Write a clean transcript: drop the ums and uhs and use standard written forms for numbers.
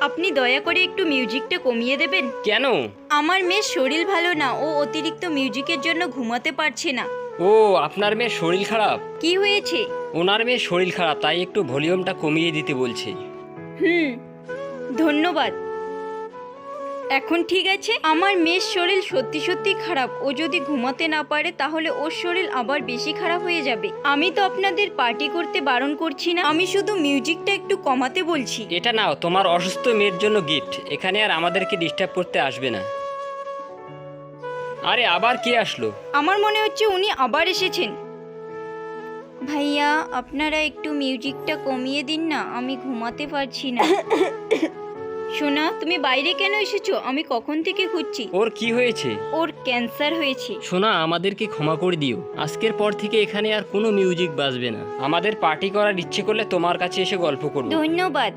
আপনি দয়া করে একটু মিউজিকটা কমিয়ে দেবেন? কেন? আমার মেয়ের শরীর ভালো না, ও অতিরিক্ত মিউজিকের জন্য ঘুমাতে পারছে না। ও, আপনার মেয়ের শরীর খারাপ? কি হয়েছে? ওনার মেয়ের শরীর খারাপ, তাই একটু ভলিউমটা কমিয়ে দিতে বলছি। হুম, ধন্যবাদ। এখন ঠিক আছে। আমার মেয়ের শরীর সত্যি সত্যি খারাপ, ও যদি ঘুমাতে না পারে তাহলে ওর শরীর আবার বেশি খারাপ হয়ে যাবে। আমি তো আপনাদের পার্টি করতে বারণ করছি না, আমি শুধু মিউজিকটা একটু কমাতে বলছি। এটা নাও, তোমার অসুস্থ মেয়ের জন্য গিফট। এখানে আর আমাদেরকে ডিস্টার্ব করতে আসবে না। আরে আবার কে আসলো? আমার মনে হচ্ছে উনি আবার এসেছেন। ভাইয়া, আপনারা একটু মিউজিকটা কমিয়ে দিন না, আমি ঘুমাতে পারছি না। সোনা, তুমি বাইরে কেন এসেছো? আমি কখন থেকে খুঁজছি। ওর কি হয়েছে? ওর ক্যান্সার হয়েছে। সোনা, আমাদেরকে ক্ষমা করে দিও। আজকের পর থেকে এখানে আর কোনো মিউজিক বাজবে না। আমাদের পার্টি করার ইচ্ছে করলে তোমার কাছে এসে গল্প করব। ধন্যবাদ।